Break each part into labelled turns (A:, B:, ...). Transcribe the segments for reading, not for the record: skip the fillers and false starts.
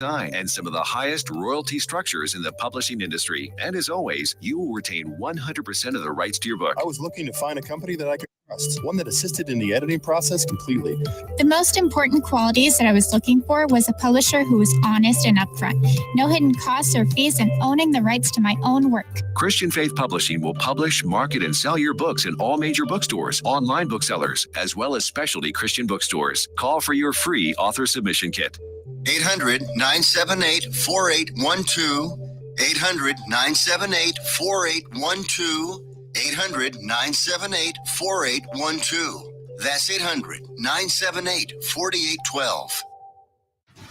A: and some of the highest royalty structures in the publishing industry. And as always, you will retain 100% of the rights to your book.
B: I was looking to find a company that I could trust, one that assisted in the editing process completely.
C: The most important qualities that I was looking for was a publisher who was honest and upfront, no hidden costs or fees, and owning the rights to my own work.
A: Christian Faith Publishing will publish, market, and sell your books in all major bookstores, online booksellers, as well as specialty Christian bookstores. Call for your free author submission kit.
D: 800-978-4812. 800-978-4812. 800-978-4812. That's 800-978-4812.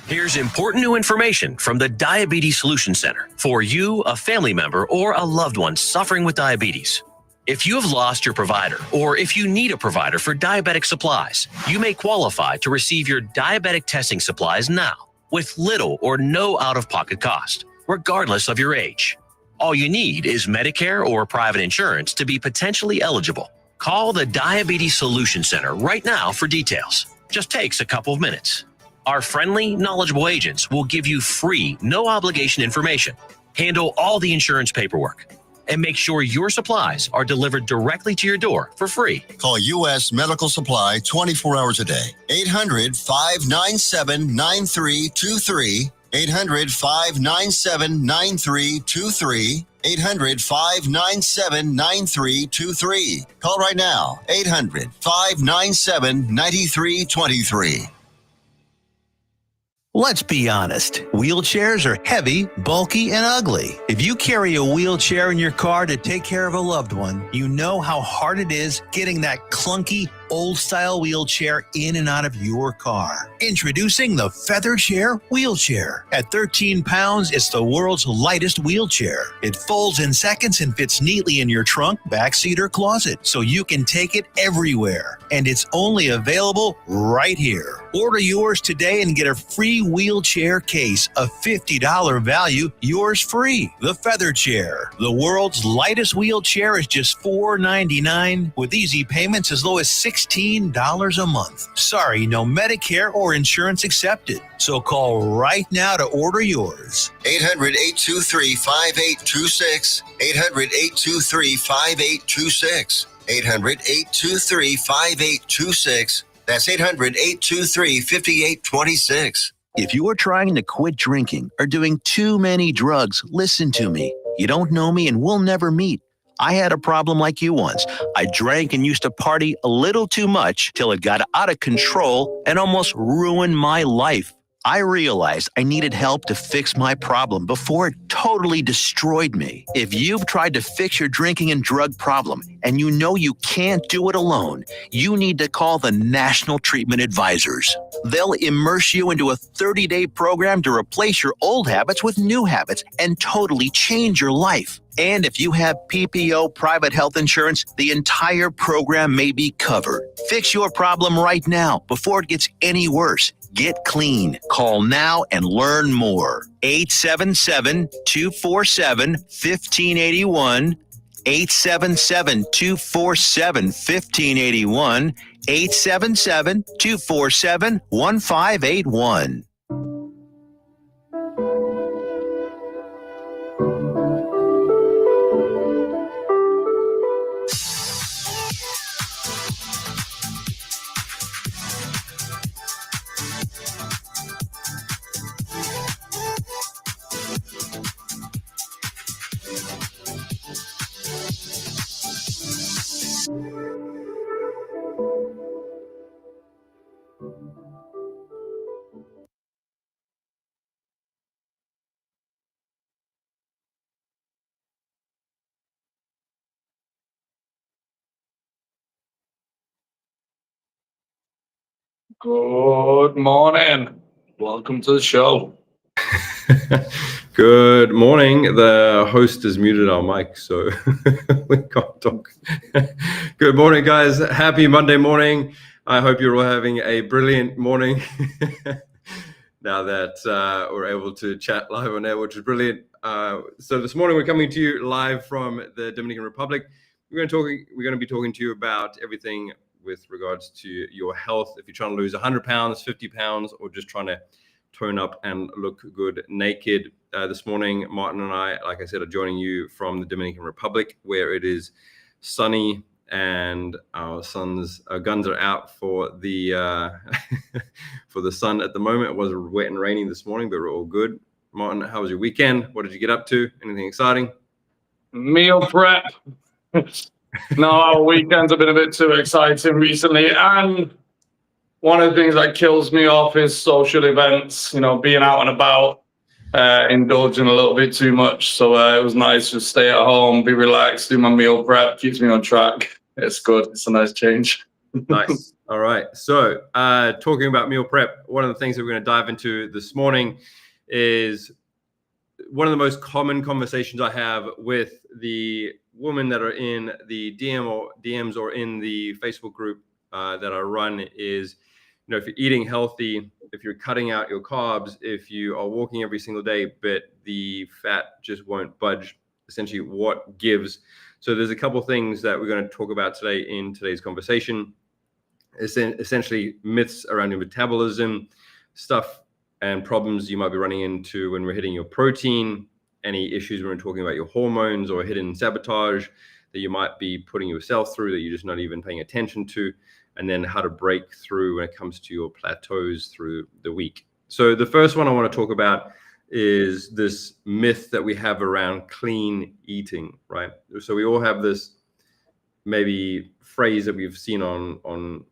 E: Here's important new information from the Diabetes Solution Center for you, a family member, or a loved one suffering with diabetes. If you have lost your provider, or if you need a provider for diabetic supplies, you may qualify to receive your diabetic testing supplies now with little or no out-of-pocket cost, regardless of your age. All you need is Medicare or private insurance to be potentially eligible. Call the Diabetes Solution Center right now for details. Just takes a couple of minutes. Our friendly, knowledgeable agents will give you free, no-obligation information, handle all the insurance paperwork, and make sure your supplies are delivered directly to your door for free.
D: Call U.S. Medical Supply 24 hours a day. 800-597-9323. 800-597-9323. 800-597-9323. Call right now. 800-597-9323.
F: Let's be honest. Wheelchairs are heavy, bulky, and ugly. If you carry a wheelchair in your car to take care of a loved one, you know how hard it is getting that clunky, old-style wheelchair in and out of your car. Introducing the Feather Chair Wheelchair. At 13 pounds, it's the world's lightest wheelchair. It folds in seconds and fits neatly in your trunk, backseat, or closet, so you can take it everywhere. And it's only available right here. Order yours today and get a free wheelchair case, a $50 value, yours free. The Feather Chair. The world's lightest wheelchair is just $4.99 with easy payments as low as $16 a month. Sorry, no Medicare or insurance accepted. So call right now to order yours.
D: 800-823-5826. 800-823-5826. 800-823-5826. That's 800-823-5826.
F: If you are trying to quit drinking or doing too many drugs, listen to me. You don't know me and we'll never meet. I had a problem like you once. I drank and used to party a little too much till it got out of control and almost ruined my life. I realized I needed help to fix my problem before it totally destroyed me. If you've tried to fix your drinking and drug problem and you know you can't do it alone, you need to call the National Treatment Advisors. They'll immerse you into a 30-day program to replace your old habits with new habits and totally change your life. And if you have PPO private health insurance, the entire program may be covered. Fix your problem right now before it gets any worse. Get clean. Call now and learn more. 877-247-1581. 877-247-1581. 877-247-1581.
G: Good morning. Welcome to the show.
H: Good morning. The host has muted our mic, so we can't talk. Good morning, guys. Happy Monday morning. I hope you're all having a brilliant morning now that we're able to chat live on air, which is brilliant. So this morning we're coming to you live from the Dominican Republic. We're going to be talking to you about everything with regards to your health. If you're trying to lose 100 pounds, 50 pounds, or just trying to tone up and look good naked. This morning, Martin and I, like I said, are joining you from the Dominican Republic, where it is sunny and our guns are out for the for the sun at the moment. It was wet and rainy this morning, but we're all good. Martin, how was your weekend? What did you get up to? Anything exciting?
G: Meal prep. No, our weekends have been a bit too exciting recently. And one of the things that kills me off is social events, being out and about, indulging a little bit too much. So it was nice to stay at home, be relaxed, do my meal prep, keeps me on track. It's good. It's a nice change.
H: Nice. All right. So talking about meal prep, one of the things that we're going to dive into this morning is one of the most common conversations I have with the women that are in the DMs or in the Facebook group that I run is, if you're eating healthy, if you're cutting out your carbs, if you are walking every single day, but the fat just won't budge, essentially what gives. So there's a couple things that we're going to talk about today in today's conversation. It's essentially myths around your metabolism, stuff and problems you might be running into when we're hitting your protein, any issues when we're talking about your hormones or hidden sabotage that you might be putting yourself through that you're just not even paying attention to, and then how to break through when it comes to your plateaus through the week. So the first one I want to talk about is this myth that we have around clean eating, right? So we all have this maybe phrase that we've seen on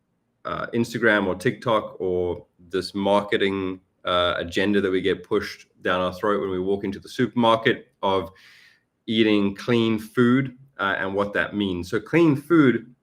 H: Instagram or TikTok, or this marketing agenda that we get pushed down our throat when we walk into the supermarket of eating clean food and what that means. So clean food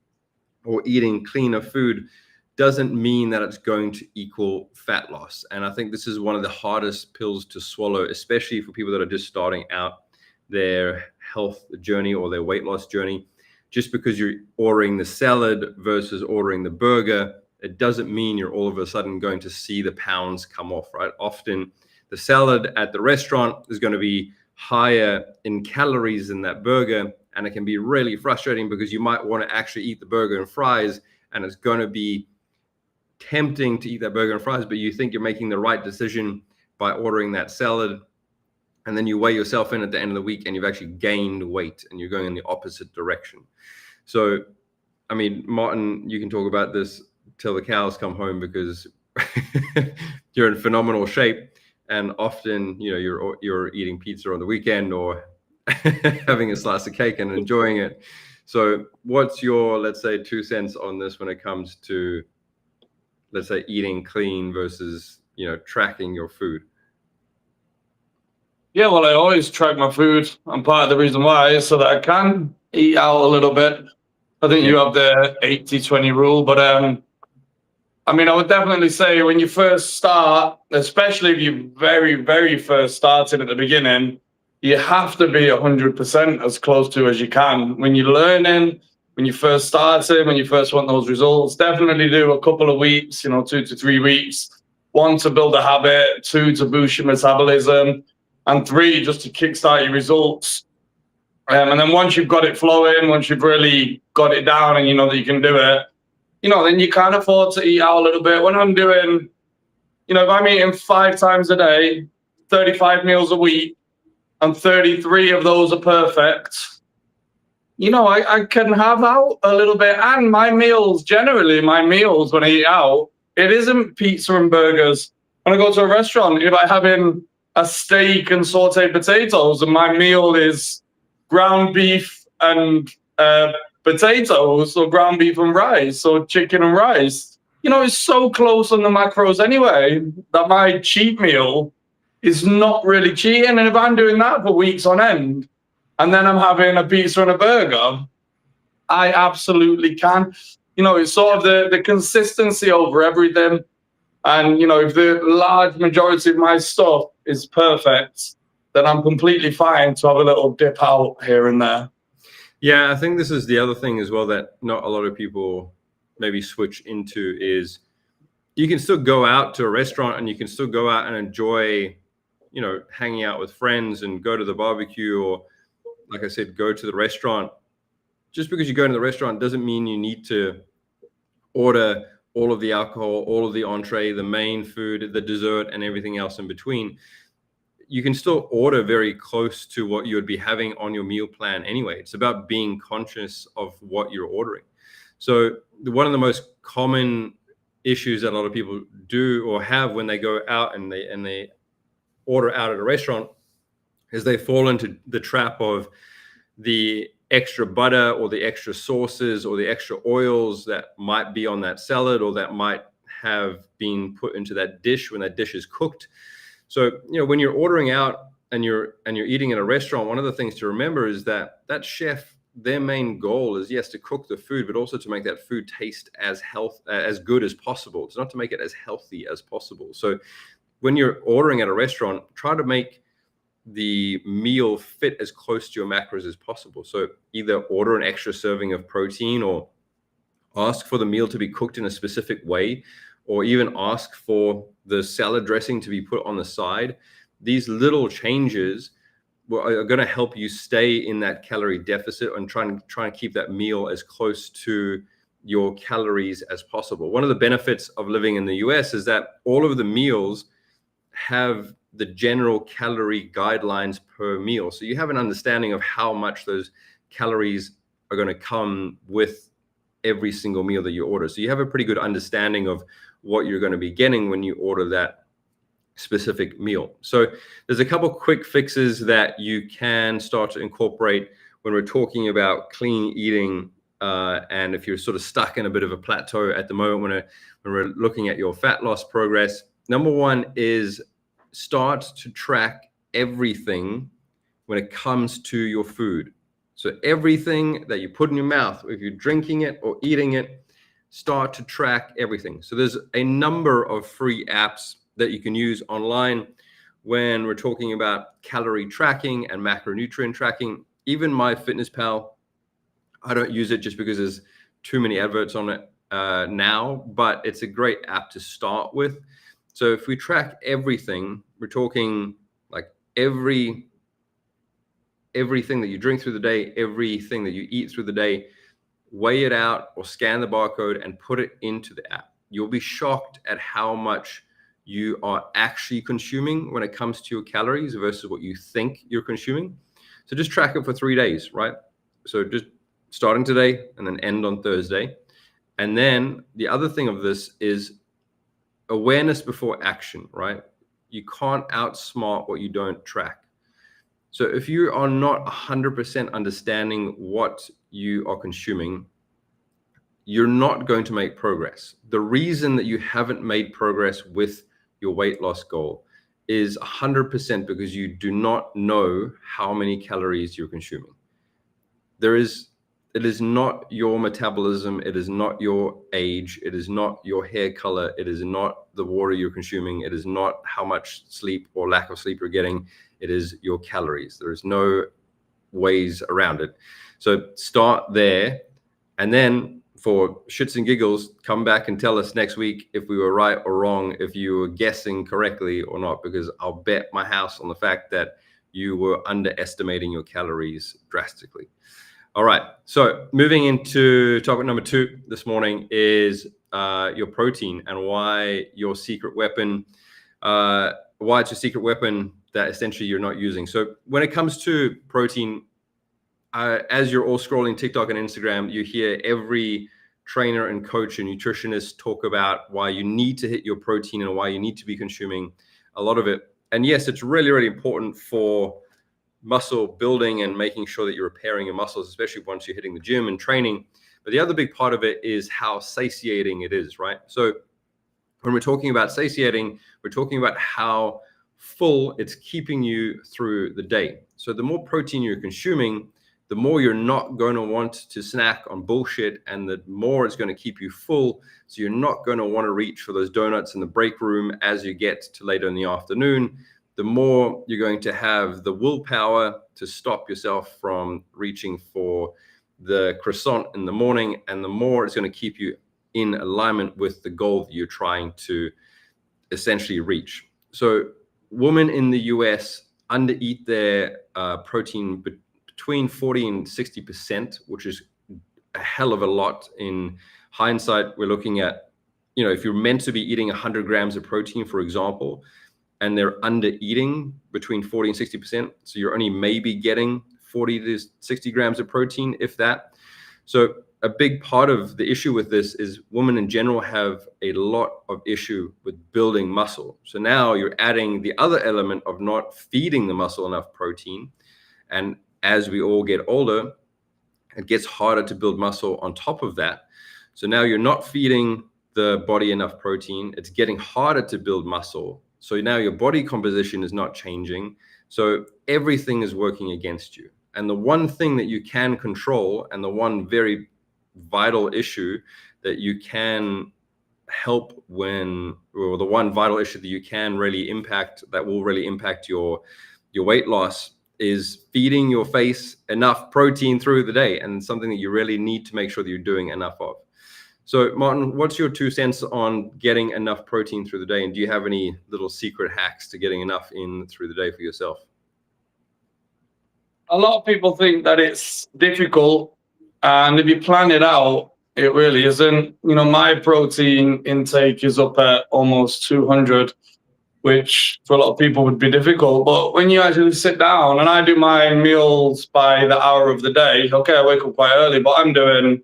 H: or eating cleaner food doesn't mean that it's going to equal fat loss. And I think this is one of the hardest pills to swallow, especially for people that are just starting out their health journey or their weight loss journey. Just because you're ordering the salad versus ordering the burger, it doesn't mean you're all of a sudden going to see the pounds come off, right? Often the salad at the restaurant is going to be higher in calories than that burger. And it can be really frustrating because you might want to actually eat the burger and fries, and it's going to be tempting to eat that burger and fries, but you think you're making the right decision by ordering that salad. And then you weigh yourself in at the end of the week and you've actually gained weight and you're going in the opposite direction. So, I mean, Martin, you can talk about this till the cows come home because you're in phenomenal shape. And often, you're eating pizza on the weekend or having a slice of cake and enjoying it. So what's your, let's say, 2 cents on this when it comes to, let's say, eating clean versus, tracking your food?
G: Yeah, well, I always track my food. And part of the reason why is so that I can eat out a little bit. I think you have the 80-20 rule, but I would definitely say when you first start, especially if you're very, very first starting at the beginning, you have to be 100% as close to as you can. When you're learning, when you first starting, when you first want those results, definitely do a couple of weeks, 2 to 3 weeks. 1, to build a habit, 2, to boost your metabolism, and 3, just to kickstart your results. And then once you've got it flowing, once you've really got it down and you know that you can do it, then you can afford to eat out a little bit. When I'm doing, if I'm eating 5 times a day, 35 meals a week, and 33 of those are perfect, I can have out a little bit. And my meals when I eat out, it isn't pizza and burgers. When I go to a restaurant, if I'm having a steak and sauteed potatoes and my meal is ground beef and potatoes, or ground beef and rice, or chicken and rice, it's so close on the macros anyway that my cheat meal is not really cheating. And if I'm doing that for weeks on end, and then I'm having a pizza and a burger, I absolutely can. It's sort of the consistency over everything. And, if the large majority of my stuff is perfect, then I'm completely fine to have a little dip out here and there.
H: Yeah, I think this is the other thing as well that not a lot of people maybe switch into is you can still go out to a restaurant and you can still go out and enjoy, hanging out with friends and go to the barbecue, or, like I said, go to the restaurant. Just because you go to the restaurant doesn't mean you need to order all of the alcohol, all of the entree, the main food, the dessert, and everything else in between, you can still order very close to what you would be having on your meal plan anyway. It's about being conscious of what you're ordering. So one of the most common issues that a lot of people do or have when they go out and they order out at a restaurant is they fall into the trap of the extra butter or the extra sauces or the extra oils that might be on that salad or that might have been put into that dish when that dish is cooked. So, when you're ordering out and you're eating at a restaurant, one of the things to remember is that chef, their main goal is, yes, to cook the food, but also to make that food taste as good as possible. It's not to make it as healthy as possible. So when you're ordering at a restaurant, try to make the meal fit as close to your macros as possible. So either order an extra serving of protein or ask for the meal to be cooked in a specific way, or even ask for the salad dressing to be put on the side. These little changes are going to help you stay in that calorie deficit and try and keep that meal as close to your calories as possible. One of the benefits of living in the US is that all of the meals have the general calorie guidelines per meal. So you have an understanding of how much those calories are going to come with every single meal that you order. So you have a pretty good understanding of what you're going to be getting when you order that specific meal. So there's a couple quick fixes that you can start to incorporate when we're talking about clean eating. And if you're sort of stuck in a bit of a plateau at the moment when we're looking at your fat loss progress, number one is start to track everything when it comes to your food. So everything that you put in your mouth, if you're drinking it or eating it, start to track everything. So there's a number of free apps that you can use online when we're talking about calorie tracking and macronutrient tracking. Even MyFitnessPal, I don't use it just because there's too many adverts on it now, but it's a great app to start with. So if we track everything, we're talking like everything that you drink through the day, everything that you eat through the day, weigh it out or scan the barcode and put it into the app. You'll be shocked at how much you are actually consuming when it comes to your calories versus what you think you're consuming. So just track it for 3 days, right? So just starting today and then end on Thursday. And then the other thing of this is awareness before action, right? You can't outsmart what you don't track. So if you are not 100% understanding what you are consuming, you're not going to make progress. The reason that you haven't made progress with your weight loss goal is 100% because you do not know how many calories you're consuming. It is not your metabolism. It is not your age. It is not your hair color. It is not the water you're consuming. It is not how much sleep or lack of sleep you're getting. It is your calories. There is no ways around it. So start there. And then for shits and giggles, come back and tell us next week if we were right or wrong, if you were guessing correctly or not, because I'll bet my house on the fact that you were underestimating your calories drastically. All right. So moving into topic number 2 this morning is your protein and why your secret weapon, why it's a secret weapon that essentially you're not using. So when it comes to protein, as you're all scrolling TikTok and Instagram, you hear every trainer and coach and nutritionist talk about why you need to hit your protein and why you need to be consuming a lot of it. And yes, it's really, really important for muscle building and making sure that you're repairing your muscles, especially once you're hitting the gym and training. But the other big part of it is how satiating it is, right? So when we're talking about satiating, we're talking about how full it's keeping you through the day. So the more protein you're consuming, the more you're not going to want to snack on bullshit, and the more it's going to keep you full. So you're not going to want to reach for those donuts in the break room as you get to later in the afternoon. The more you're going to have the willpower to stop yourself from reaching for the croissant in the morning, and the more it's going to keep you in alignment with the goal that you're trying to essentially reach. So women in the US undereat their protein between 40 and 60%, which is a hell of a lot. In hindsight, we're looking at if you're meant to be eating 100 grams of protein, for example, and they're under eating between 40 and 60%, so you're only maybe getting 40 to 60 grams of protein, if that. So a big part of the issue with this is women in general have a lot of issue with building muscle. So now you're adding the other element of not feeding the muscle enough protein. And as we all get older, it gets harder to build muscle on top of that. So now you're not feeding the body enough protein. It's getting harder to build muscle. So now your body composition is not changing. So everything is working against you. And the one thing that you can control, and the one very vital issue that you can help or the one vital issue that you can really impact, that will really impact your weight loss, is feeding your face enough protein through the day, and something that you really need to make sure that you're doing enough of. So Martin, what's your 2 cents on getting enough protein through the day? And do you have any little secret hacks to getting enough in through the day for yourself?
G: A lot of people think that it's difficult, and if you plan it out, it really isn't. My protein intake is up at almost 200, which for a lot of people would be difficult. But when you actually sit down, and I do my meals by the hour of the day, okay, I wake up quite early, but I'm doing,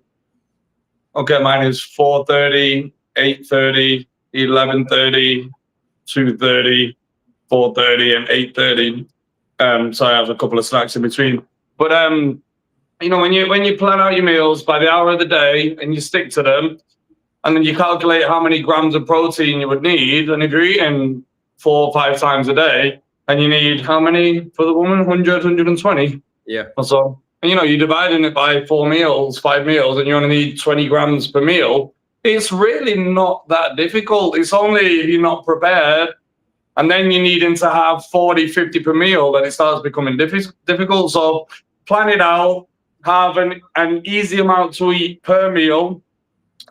G: mine is 4:30, 8:30, 11:30, 2:30, 4:30, and 8:30. So I have a couple of snacks in between. But when you plan out your meals by the hour of the day and you stick to them, and then you calculate how many grams of protein you would need, and if you're eating 4 or 5 times a day, and you need how many for the woman? 100, 120?
H: Yeah.
G: Or so. And you're dividing it by 5 meals, and you only need 20 grams per meal. It's really not that difficult. It's only if you're not prepared, and then you're needing to have 40, 50 per meal, that it starts becoming difficult. So plan it out, have an easy amount to eat per meal,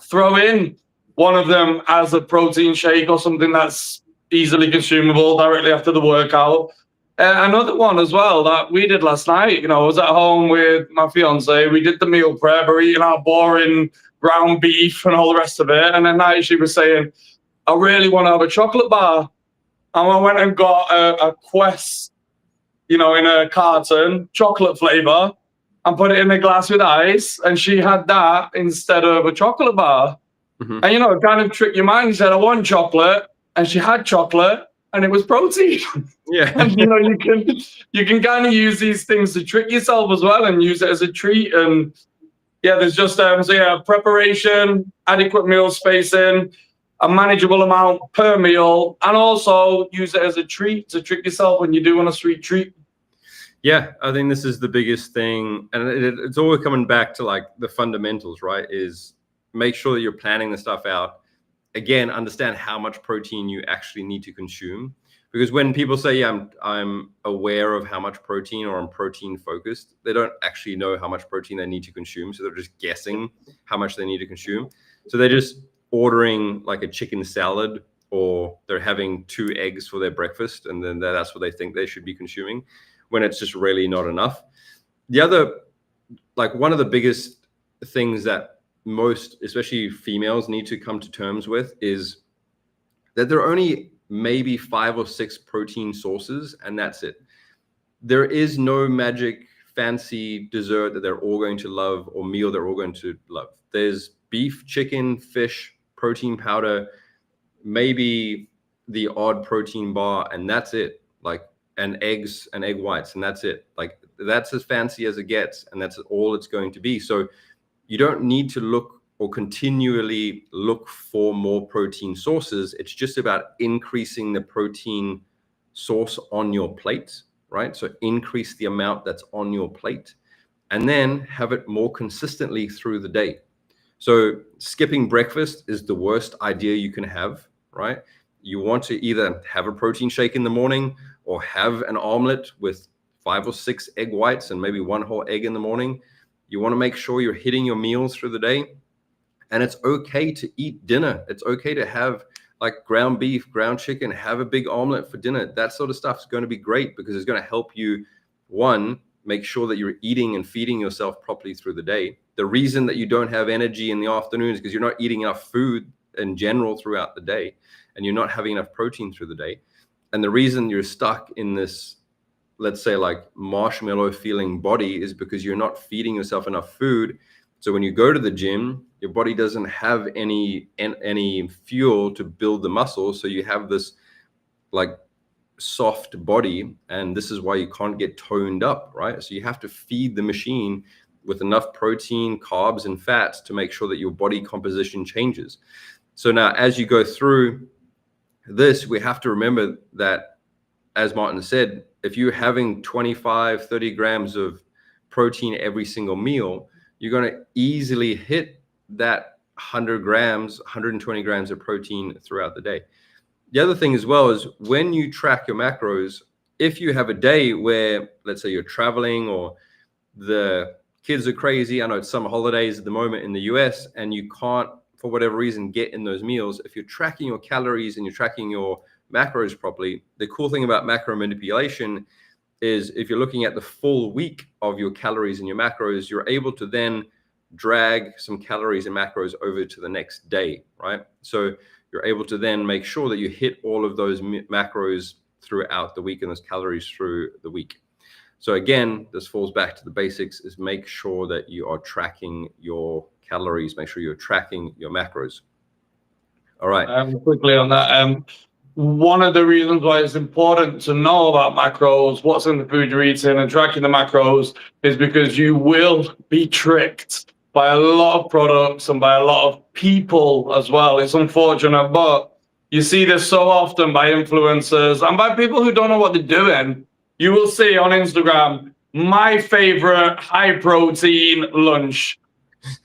G: throw in one of them as a protein shake or something that's easily consumable directly after the workout. Another one as well that we did last night, I was at home with my fiance. We did the meal prep, we're eating our boring ground beef and all the rest of it. And then night she was saying, I really want to have a chocolate bar. And I went and got a Quest, in a carton, chocolate flavor, and put it in a glass with ice. And she had that instead of a chocolate bar. Mm-hmm. And, it kind of tricked your mind. You said, I want chocolate. And she had chocolate, and it was protein.
H: Yeah.
G: And, you can kind of use these things to trick yourself as well and use it as a treat. And yeah, there's just, preparation, adequate meal spacing, a manageable amount per meal, and also use it as a treat to trick yourself when you do want a sweet treat.
H: Yeah, I think this is the biggest thing. And it's always coming back to like the fundamentals, right? Is make sure that you're planning the stuff out. Again, understand how much protein you actually need to consume. Because when people say, yeah, I'm aware of how much protein, or I'm protein focused, they don't actually know how much protein they need to consume. So they're just guessing how much they need to consume. So they're just ordering like a chicken salad, or they're having 2 eggs for their breakfast, and then that's what they think they should be consuming, when it's just really not enough. The other, like one of the biggest things that most, especially females, need to come to terms with is that there are only maybe 5 or 6 protein sources, and that's it. There is no magic fancy dessert that they're all going to love, or meal they're all going to love. There's beef, chicken, fish, protein powder, maybe the odd protein bar, and that's it. Like, and eggs and egg whites, and that's it. Like, that's as fancy as it gets, and that's all it's going to be. So you don't need to look or continually look for more protein sources. It's just about increasing the protein source on your plate, right? So increase the amount that's on your plate, and then have it more consistently through the day. So skipping breakfast is the worst idea you can have, right? You want to either have a protein shake in the morning, or have an omelet with 5 or 6 egg whites and maybe 1 whole egg in the morning. You want to make sure you're hitting your meals through the day. And it's okay to eat dinner. It's okay to have like ground beef, ground chicken, have a big omelet for dinner. That sort of stuff is going to be great, because it's going to help you, one, make sure that you're eating and feeding yourself properly through the day. The reason that you don't have energy in the afternoon is because you're not eating enough food in general throughout the day, and you're not having enough protein through the day. And the reason you're stuck in this, let's say, like marshmallow feeling body is because you're not feeding yourself enough food. So when you go to the gym, your body doesn't have any fuel to build the muscle. So you have this like soft body, and this is why you can't get toned up, right? So you have to feed the machine with enough protein, carbs, and fats to make sure that your body composition changes. So now as you go through this, we have to remember that, as Martin said, if you're having 25, 30 grams of protein every single meal, you're going to easily hit that 100 grams, 120 grams of protein throughout the day. The other thing as well is when you track your macros, if you have a day where, let's say, you're traveling or the kids are crazy, I know it's summer holidays at the moment in the US, and you can't, for whatever reason, get in those meals, if you're tracking your calories and you're tracking your macros properly, the cool thing about macro manipulation is if you're looking at the full week of your calories and your macros, you're able to then drag some calories and macros over to the next day, right? So you're able to then make sure that you hit all of those macros throughout the week and those calories through the week. So again, this falls back to the basics, is make sure that you are tracking your calories, make sure you're tracking your macros. All right.
G: Quickly on that, one of the reasons why it's important to know about macros, what's in the food you're eating, and tracking the macros is because you will be tricked by a lot of products and by a lot of people as well. It's unfortunate, but you see this so often by influencers and by people who don't know what they're doing. You will see on Instagram, my favorite high protein lunch.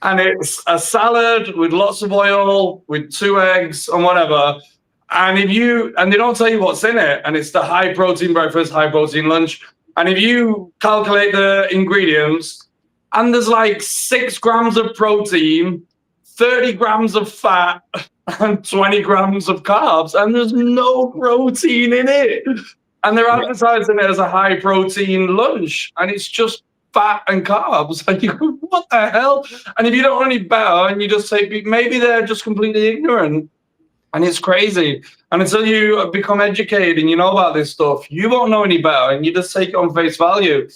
G: And it's a salad with lots of oil, with 2 eggs and whatever. And they don't tell you what's in it. And it's the high protein breakfast, high protein lunch. And if you calculate the ingredients, and there's like 6 grams of protein, 30 grams of fat, and 20 grams of carbs, and there's no protein in it. And they're advertising it as a high protein lunch, and it's just fat and carbs. And you go, what the hell? And if you don't know any better, and you just say, maybe they're just completely ignorant. And it's crazy. And until you become educated and you know about this stuff, you won't know any better, and you just take it on face value.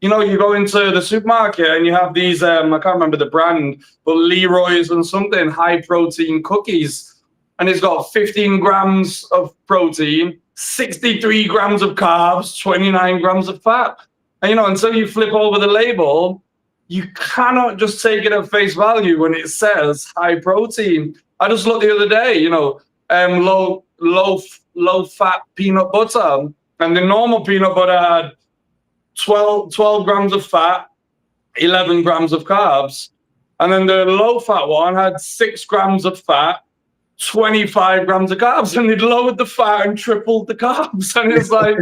G: You know, you go into the supermarket and you have these, I can't remember the brand, but Leroy's and something, high protein cookies. And it's got 15 grams of protein, 63 grams of carbs, 29 grams of fat. And, you know, until you flip over the label, you cannot just take it at face value when it says high protein. I just looked the other day, you know, low fat peanut butter, and the normal peanut butter had 12 grams of fat, 11 grams of carbs. And then the low fat one had 6 grams of fat, 25 grams of carbs, and they'd lowered the fat and tripled the carbs. And it's like,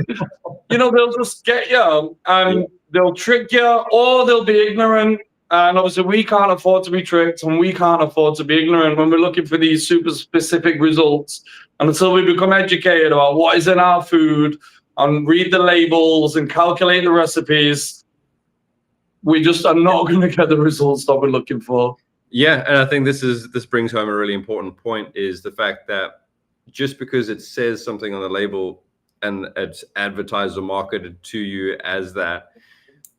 G: you know, they'll just get you and they'll trick you, or they'll be ignorant. And obviously we can't afford to be tricked, and we can't afford to be ignorant when we're looking for these super specific results. And until we become educated about what is in our food and read the labels and calculate the recipes, we just are not going to get the results that we're looking for.
H: Yeah, and I think this brings home a really important point, is the fact that just because it says something on the label and it's advertised or marketed to you as that,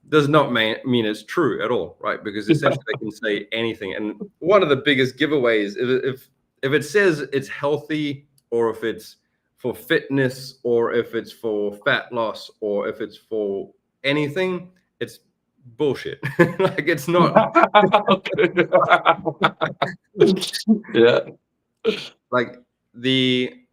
H: does not mean it's true at all, right? Because essentially they can say anything. And one of the biggest giveaways, if it says it's healthy, or if it's for fitness, or if it's for fat loss, or if it's for anything, it's bullshit. Like, it's not.
G: Yeah.
H: Like the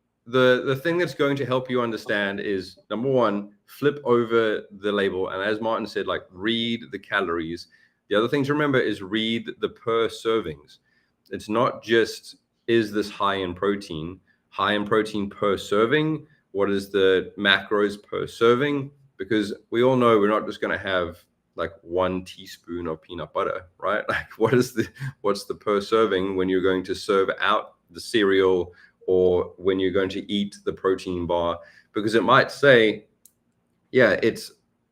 H: thing that's going to help you understand is, number one, flip over the label, and as Martin said, like, read the calories. The other thing to remember is read the per servings. It's not just, is this high in protein per serving? What is the macros per serving? Because we all know we're not just going to have like 1 teaspoon of peanut butter, right? Like, what's the per serving when you're going to serve out the cereal, or when you're going to eat the protein bar? Because it might say, yeah, it's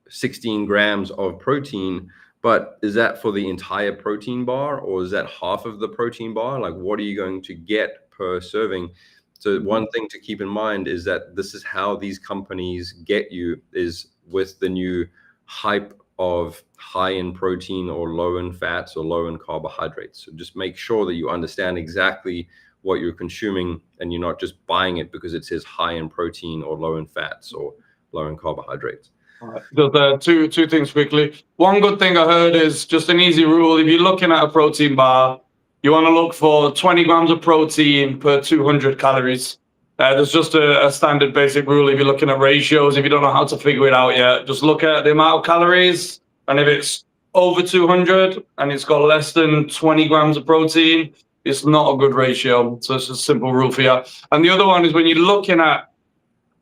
H: 16 grams of protein, but is that for the entire protein bar, or is that half of the protein bar? Like, what are you going to get per serving. So one thing to keep in mind is that this is how these companies get you, is with the new hype of high in protein or low in fats or low in carbohydrates. So just make sure that you understand exactly what you're consuming and you're not just buying it because it says high in protein or low in fats or low in carbohydrates.
G: Just two things quickly. One good thing I heard is just an easy rule. If you're looking at a protein bar, you want to look for 20 grams of protein per 200 calories. There's just a standard basic rule. If you're looking at ratios, if you don't know how to figure it out yet, just look at the amount of calories. And if it's over 200 and it's got less than 20 grams of protein, it's not a good ratio. So it's a simple rule for you. And the other one is when you're looking at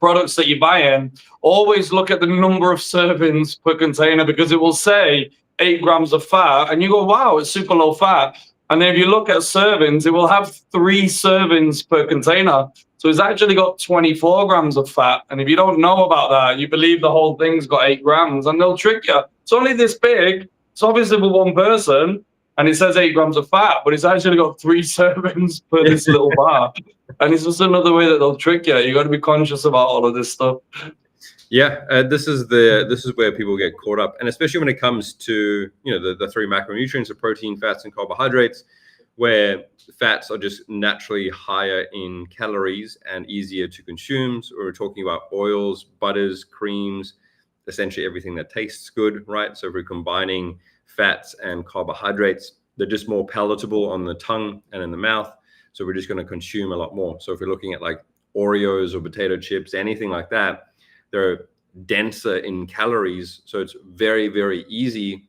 G: products that you buy in, always look at the number of servings per container, because it will say 8 grams of fat and you go, wow, it's super low fat. And then if you look at servings, it will have 3 servings per container. So it's actually got 24 grams of fat. And if you don't know about that, you believe the whole thing's got 8 grams and they'll trick you. It's only this big. It's obviously for one person and it says 8 grams of fat, but it's actually got 3 servings per this little bar. And it's just another way that they'll trick you. You got to be conscious about all of this stuff.
H: Yeah, this is where people get caught up, and especially when it comes to the 3 macronutrients of protein, fats, and carbohydrates, where fats are just naturally higher in calories and easier to consume. So we're talking about oils, butters, creams, essentially everything that tastes good, right? So if we're combining fats and carbohydrates, they're just more palatable on the tongue and in the mouth. So we're just going to consume a lot more. So if you're looking at like Oreos or potato chips, anything like that, they're denser in calories. So it's very, very easy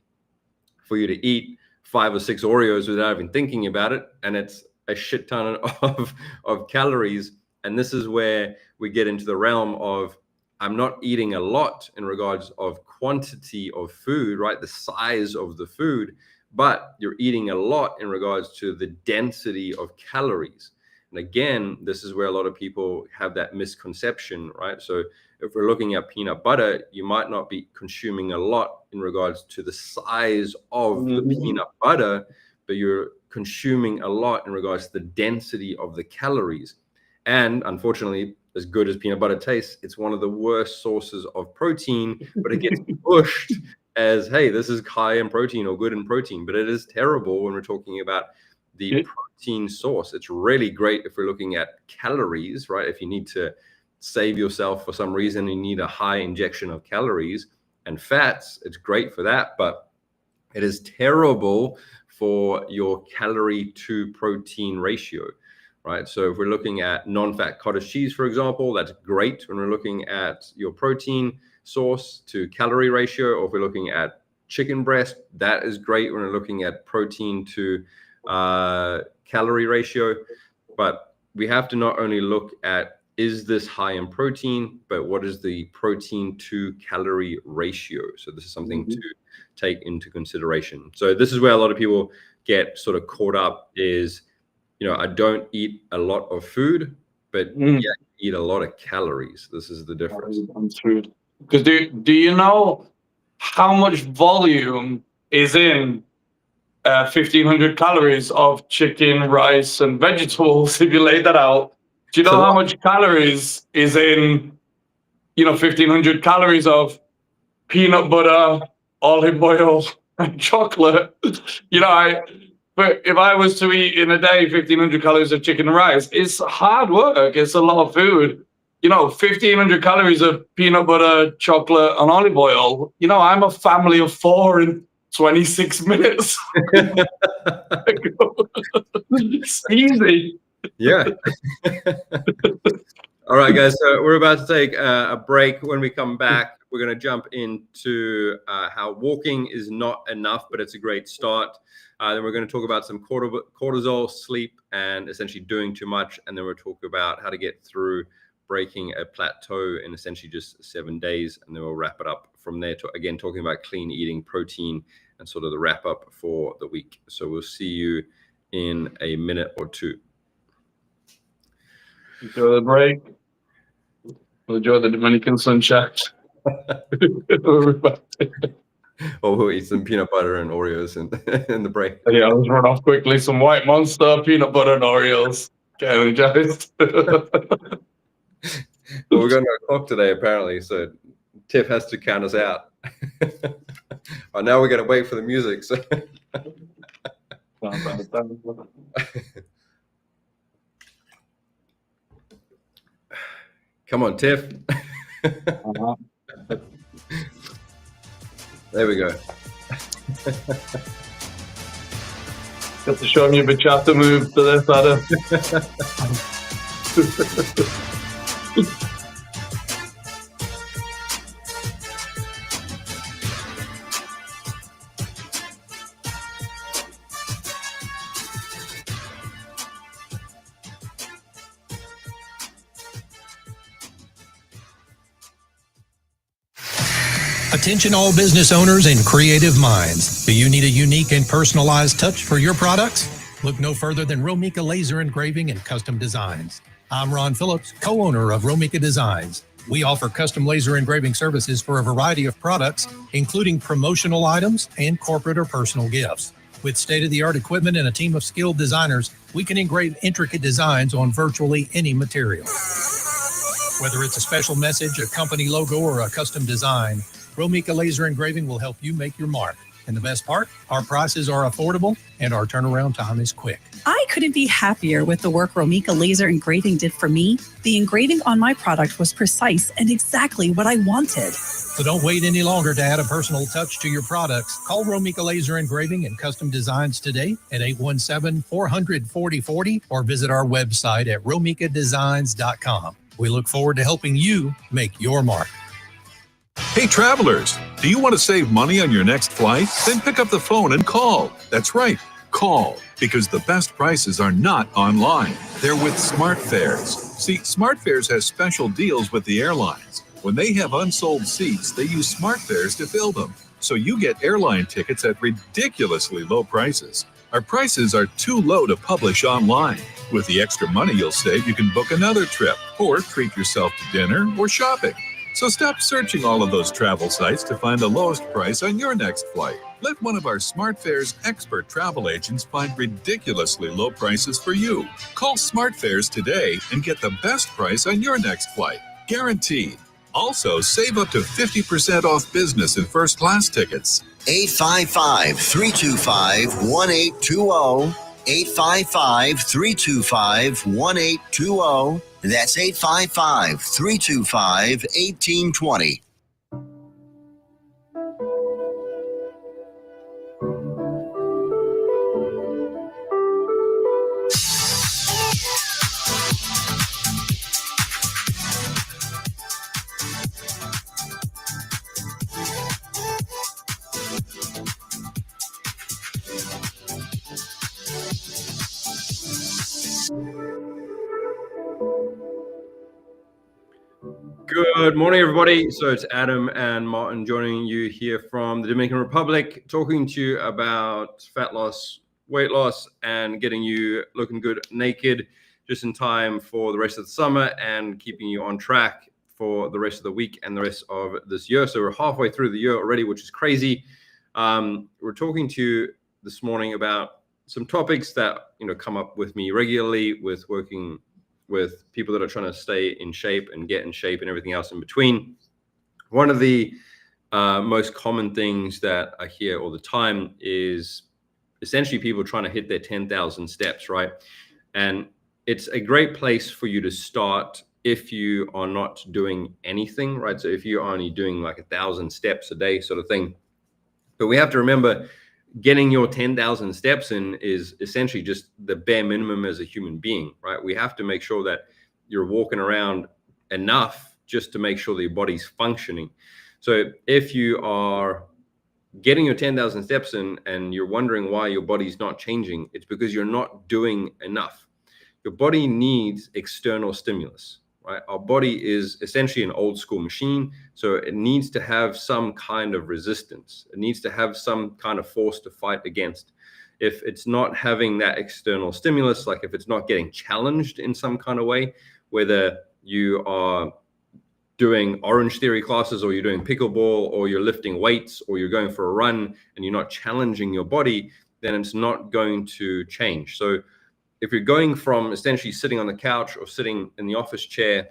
H: for you to eat 5 or 6 Oreos without even thinking about it. And it's a shit ton of calories. And this is where we get into the realm of, I'm not eating a lot in regards of quantity of food, right? The size of the food, but you're eating a lot in regards to the density of calories. And again, this is where a lot of people have that misconception, right? So if we're looking at peanut butter, you might not be consuming a lot in regards to the size of the peanut butter, but you're consuming a lot in regards to the density of the calories. And unfortunately, as good as peanut butter tastes, it's one of the worst sources of protein, but it gets pushed as, hey, this is high in protein or good in protein, but it is terrible when we're talking about the protein source. It's really great if we're looking at calories, right? If you need to save yourself for some reason, you need a high injection of calories and fats, it's great for that, but it is terrible for your calorie to protein ratio, right? So if we're looking at non-fat cottage cheese, for example, that's great when we're looking at your protein source to calorie ratio, or if we're looking at chicken breast, that is great when we're looking at protein to calorie ratio. But we have to not only look at, is this high in protein, but what is the protein to calorie ratio? So this is something to take into consideration. So this is where a lot of people get sort of caught up is, I don't eat a lot of food, but yeah, I eat a lot of calories. This is the difference.
G: Because do you know how much volume is in 1,500 calories of chicken, rice, and vegetables? If you lay that out, do you know how much calories is in, 1,500 calories of peanut butter, olive oil, and chocolate? But if I was to eat in a day 1,500 calories of chicken and rice, it's hard work. It's a lot of food. 1,500 calories of peanut butter, chocolate, and olive oil. I'm a family of 4 in 26 minutes. It's easy.
H: Yeah. All right, guys. So we're about to take a break. When we come back, we're going to jump into how walking is not enough, but it's a great start. Then we're going to talk about some cortisol, sleep, and essentially doing too much. And then we'll talk about how to get through breaking a plateau in essentially just 7 days. And then we'll wrap it up from there. Again, talking about clean eating, protein, and sort of the wrap up for the week. So we'll see you in a minute or two.
G: Enjoy the break. Enjoy the Dominican sunshine.
H: Or we'll eat some peanut butter and Oreos in the break.
G: Yeah, let's run off quickly. Some White Monster, peanut butter, and Oreos. Get energized.
H: Well, we're going to clock today, apparently, so Tiff has to count us out. Oh, now we're going to wait for the music. So. Come on, Tiff. There we go.
G: Got to show me a bachata move to this, Adam.
I: Attention all business owners and creative minds. Do you need a unique and personalized touch for your products? Look no further than Romika Laser Engraving and Custom Designs. I'm Ron Phillips, co-owner of Romika Designs. We offer custom laser engraving services for a variety of products, including promotional items and corporate or personal gifts. With state-of-the-art equipment and a team of skilled designers, we can engrave intricate designs on virtually any material. Whether it's a special message, a company logo, or a custom design, Romika Laser Engraving will help you make your mark. And the best part, our prices are affordable and our turnaround time is quick.
J: I couldn't be happier with the work Romika Laser Engraving did for me. The engraving on my product was precise and exactly what I wanted.
I: So don't wait any longer to add a personal touch to your products. Call Romika Laser Engraving and Custom Designs today at 817-400-4040 or visit our website at romikadesigns.com. We look forward to helping you make your mark.
K: Hey travelers, do you want to save money on your next flight? Then pick up the phone and call. That's right, call, because the best prices are not online. They're with SmartFares. See, SmartFares has special deals with the airlines. When they have unsold seats, they use SmartFares to fill them. So you get airline tickets at ridiculously low prices. Our prices are too low to publish online. With the extra money you'll save, you can book another trip or treat yourself to dinner or shopping. So stop searching all of those travel sites to find the lowest price on your next flight. Let one of our SmartFares expert travel agents find ridiculously low prices for you. Call SmartFares today and get the best price on your next flight. Guaranteed. Also, save up to 50% off business and first class tickets.
D: 855-325-1820. 855-325-1820. That's 855-325-1820.
H: Good morning, everybody. So it's Adam and Martin joining you here from the Dominican Republic, talking to you about fat loss, weight loss, and getting you looking good naked just in time for the rest of the summer and keeping you on track for the rest of the week and the rest of this year. So we're halfway through the year already, which is crazy. We're talking to you this morning about some topics that come up with me regularly with working with people that are trying to stay in shape and get in shape and everything else in between. One of the most common things that I hear all the time is essentially people trying to hit their 10,000 steps, right? And it's a great place for you to start if you are not doing anything, right? So if you're only doing like 1,000 steps a day sort of thing. But we have to remember getting your 10,000 steps in is essentially just the bare minimum as a human being, right? We have to make sure that you're walking around enough just to make sure that your body's functioning. So if you are getting your 10,000 steps in and you're wondering why your body's not changing, it's because you're not doing enough. Your body needs external stimulus, right? Our body is essentially an old school machine. So it needs to have some kind of resistance. It needs to have some kind of force to fight against. If it's not having that external stimulus, like if it's not getting challenged in some kind of way, whether you are doing Orange Theory classes or you're doing pickleball or you're lifting weights or you're going for a run and you're not challenging your body, then it's not going to change. So if you're going from essentially sitting on the couch or sitting in the office chair,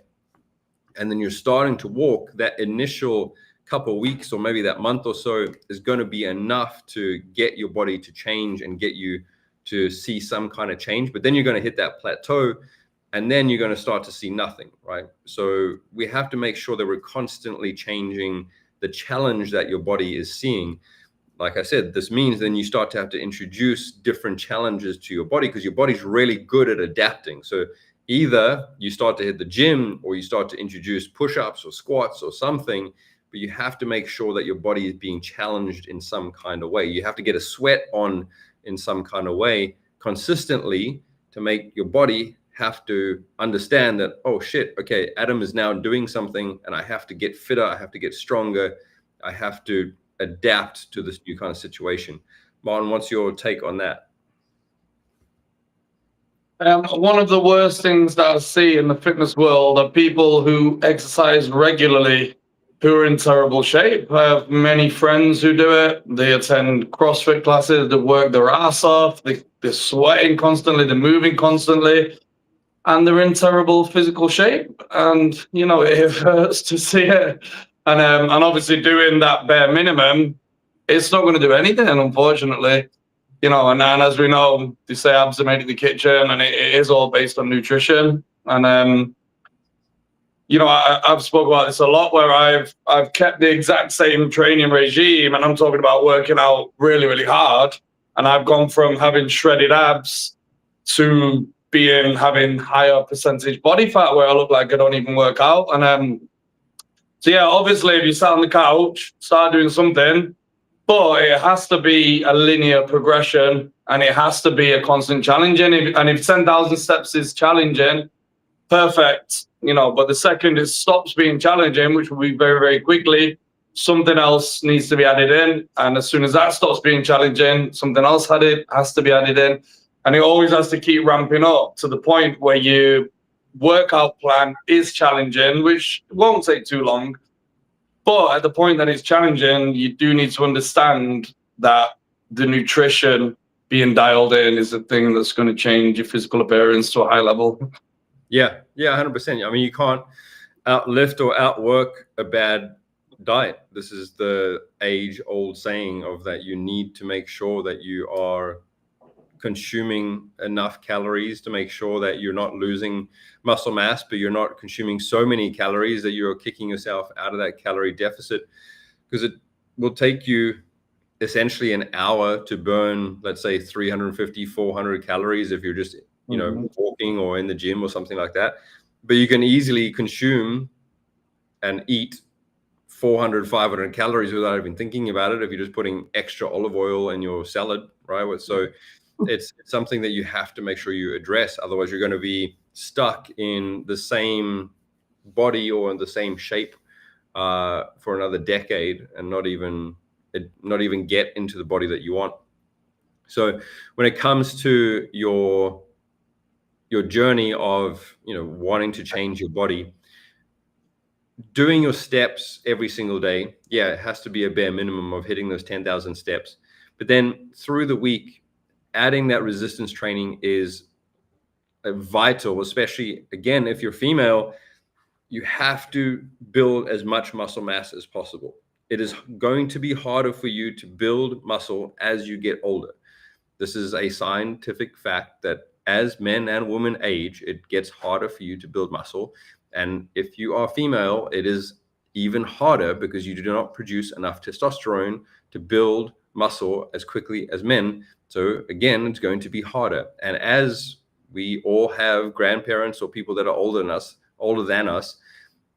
H: and then you're starting to walk, that initial couple of weeks or maybe that month or so is going to be enough to get your body to change and get you to see some kind of change. But then you're going to hit that plateau, and then you're going to start to see nothing, right? So we have to make sure that we're constantly changing the challenge that your body is seeing. Like I said, this means then you start to have to introduce different challenges to your body, because your body's really good at adapting. So either you start to hit the gym, or you start to introduce push-ups or squats or something, but you have to make sure that your body is being challenged in some kind of way. You have to get a sweat on in some kind of way consistently to make your body have to understand that, oh shit, okay, Adam is now doing something, and I have to get fitter, I have to get stronger, I have to adapt to this new kind of situation. Martin, what's your take on that?
G: One of the worst things that I see in the fitness world are people who exercise regularly who are in terrible shape. I have many friends who do it. They attend CrossFit classes, they work their ass off, they're sweating constantly, they're moving constantly, and they're in terrible physical shape. And, you know, it hurts to see it. And obviously doing that bare minimum, it's not going to do anything, unfortunately. You know, and as we know, they say abs are made in the kitchen, and it is all based on nutrition. And, you know, I've spoken about this a lot, where I've kept the exact same training regime, and I'm talking about working out really, really hard. And I've gone from having shredded abs to having higher percentage body fat, where I look like I don't even work out. And so yeah, obviously, if you sat on the couch, start doing something, but it has to be a linear progression, and it has to be a constant challenging. And if 10,000 steps is challenging, perfect, you know. But the second it stops being challenging, which will be very, very quickly, something else needs to be added in. And as soon as that stops being challenging, something else has to be added in. And it always has to keep ramping up to the point where your workout plan is challenging, which won't take too long. But at the point that it's challenging, you do need to understand that the nutrition being dialed in is the thing that's going to change your physical appearance to a high level.
H: Yeah, 100%. I mean, you can't outlift or outwork a bad diet. This is the age-old saying of that you need to make sure that you are consuming enough calories to make sure that you're not losing muscle mass, but you're not consuming so many calories that you're kicking yourself out of that calorie deficit, because it will take you essentially an hour to burn, let's say 350, 400 calories if you're just, you know, walking or in the gym or something like that. But you can easily consume and eat 400, 500 calories without even thinking about it if you're just putting extra olive oil in your salad, right? So it's something that you have to make sure you address. Otherwise, you're going to be stuck in the same body or in the same shape for another decade and not even get into the body that you want. So when it comes to your journey of, you know, wanting to change your body, doing your steps every single day, yeah, it has to be a bare minimum of hitting those 10,000 steps. But then through the week, adding that resistance training is vital, especially, again, if you're female, you have to build as much muscle mass as possible. It is going to be harder for you to build muscle as you get older. This is a scientific fact that as men and women age, it gets harder for you to build muscle. And if you are female, it is even harder because you do not produce enough testosterone to build muscle as quickly as men. So again, it's going to be harder. And as we all have grandparents or people that are older than us,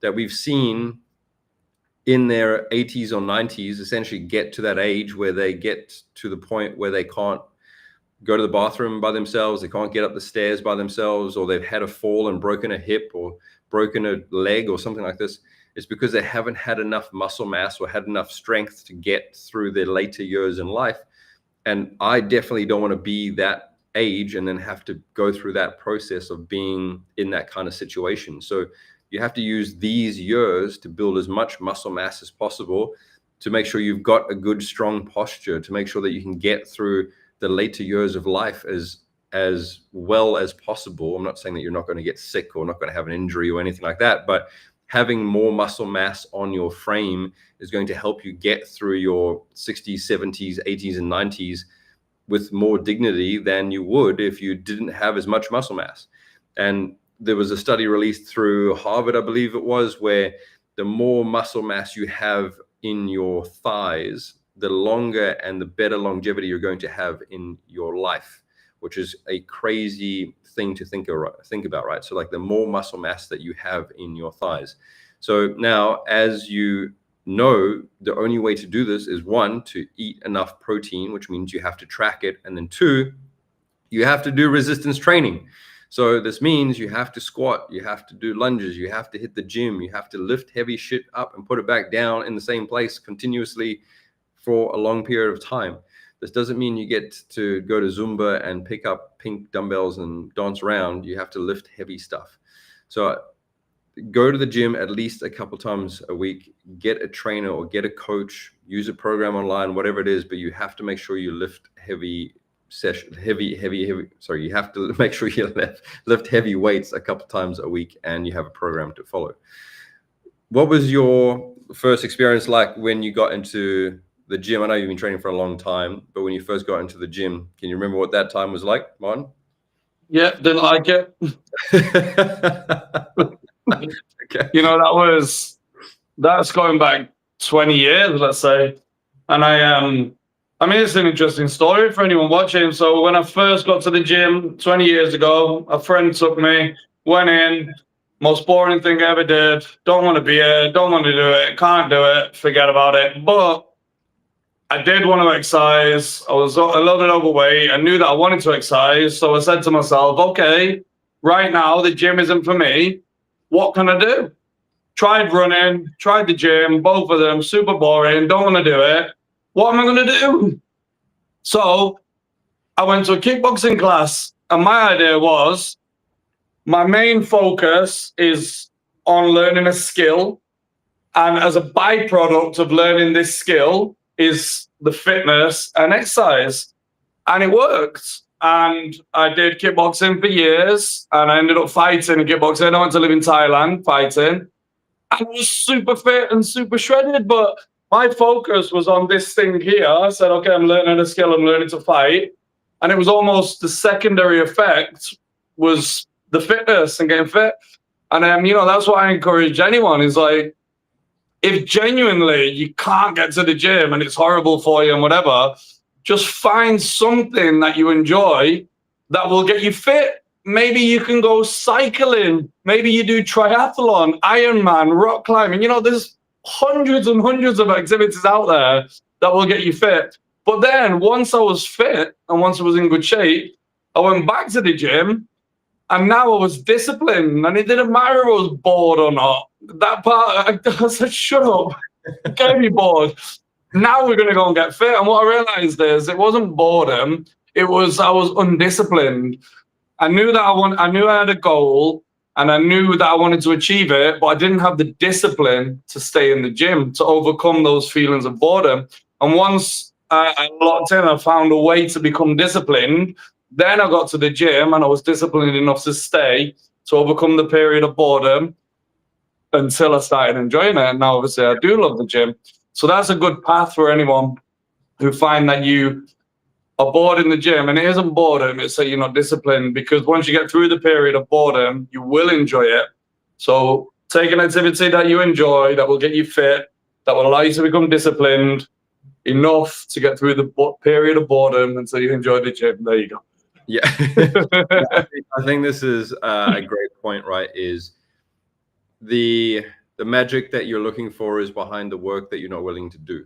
H: that we've seen in their 80s or 90s essentially get to that age where they get to the point where they can't go to the bathroom by themselves, they can't get up the stairs by themselves, or they've had a fall and broken a hip or broken a leg or something like this. It's because they haven't had enough muscle mass or had enough strength to get through their later years in life. And I definitely don't want to be that age and then have to go through that process of being in that kind of situation. So you have to use these years to build as much muscle mass as possible, to make sure you've got a good, strong posture, to make sure that you can get through the later years of life as well as possible. I'm not saying that you're not going to get sick or not going to have an injury or anything like that, but having more muscle mass on your frame is going to help you get through your 60s, 70s, 80s, and 90s with more dignity than you would if you didn't have as much muscle mass. And there was a study released through Harvard, I believe it was, where the more muscle mass you have in your thighs, the longer and the better longevity you're going to have in your life, which is a crazy thing to think about, right? So like the more muscle mass that you have in your thighs. So now, as you know, the only way to do this is 1, to eat enough protein, which means you have to track it. And then 2, you have to do resistance training. So this means you have to squat, you have to do lunges, you have to hit the gym, you have to lift heavy shit up and put it back down in the same place continuously for a long period of time. This doesn't mean you get to go to Zumba and pick up pink dumbbells and dance around. You have to lift heavy stuff. So go to the gym at least a couple times a week, get a trainer or get a coach, use a program online, whatever it is, but you have to make sure you lift heavy session, you have to make sure you lift heavy weights a couple times a week and you have a program to follow. What was your first experience like when you got into the gym? I know you've been training for a long time, but when you first got into the gym, can you remember what that time was like, Martin?
G: Yeah, didn't like it.
H: Okay.
G: You know, that's going back 20 years, let's say. And I mean, it's an interesting story for anyone watching. So when I first got to the gym 20 years ago, a friend took me, went in, most boring thing I ever did. Don't want to be here, don't want to do it, can't do it, forget about it. But I did want to exercise. I was a little bit overweight. I knew that I wanted to exercise. So I said to myself, okay, right now the gym isn't for me. What can I do? Tried running, tried the gym, both of them, super boring, don't want to do it. What am I going to do? So I went to a kickboxing class, and my idea was my main focus is on learning a skill. And as a byproduct of learning this skill is the fitness and exercise. And it worked. And I did kickboxing for years, and I ended up fighting in kickboxing. I went to live in Thailand fighting. I was super fit and super shredded, but my focus was on this thing here. I said, okay, I'm learning a skill, I'm learning to fight. And it was almost the secondary effect was the fitness and getting fit. And you know, that's what I encourage anyone is like, if genuinely you can't get to the gym and it's horrible for you and whatever, just find something that you enjoy that will get you fit. Maybe you can go cycling. Maybe you do triathlon, Ironman, rock climbing. You know, there's hundreds and hundreds of activities out there that will get you fit. But then once I was fit and once I was in good shape, I went back to the gym and now I was disciplined and it didn't matter if I was bored or not. That part, I said, shut up, get me bored. Now we're going to go and get fit. And what I realized is it wasn't boredom. It was, I was undisciplined. I knew that I knew I had a goal and I knew that I wanted to achieve it, but I didn't have the discipline to stay in the gym to overcome those feelings of boredom. And once I locked in, I found a way to become disciplined. Then I got to the gym and I was disciplined enough to stay to overcome the period of boredom until I started enjoying it. And now obviously I do love the gym. So that's a good path for anyone who find that you are bored in the gym. And it isn't boredom, it's that you're not disciplined, because once you get through the period of boredom, you will enjoy it. So take an activity that you enjoy, that will get you fit, that will allow you to become disciplined enough to get through the period of boredom until you enjoy the gym. There you go.
H: Yeah. I think this is a great point, right? Is the magic that you're looking for is behind the work that you're not willing to do,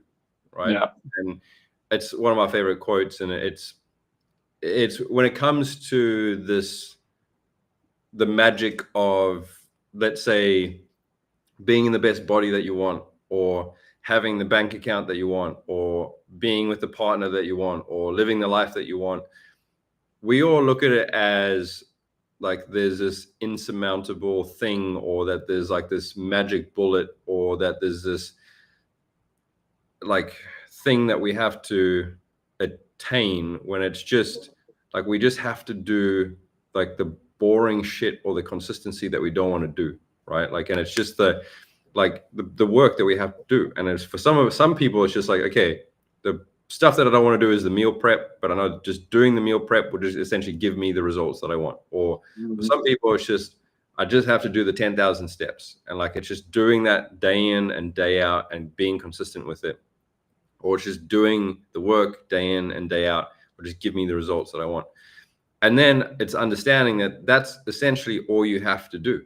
H: right?
G: Yeah.
H: And it's one of my favorite quotes, and it's when it comes to this, the magic of, let's say, being in the best body that you want, or having the bank account that you want, or being with the partner that you want, or living the life that you want. We all look at it as like there's this insurmountable thing, or that there's like this magic bullet, or that there's this like thing that we have to attain, when it's just Like we just have to do like the boring shit or the consistency that we don't want to do, right? Like, and it's just the work that we have to do. And it's for some people, it's just like, okay, the stuff that I don't want to do is the meal prep, but I know just doing the meal prep would just essentially give me the results that I want. Or for some people, it's just, I just have to do the 10,000 steps. And like, it's just doing that day in and day out and being consistent with it. Or it's just doing the work day in and day out, or just give me the results that I want. And then it's understanding that that's essentially all you have to do.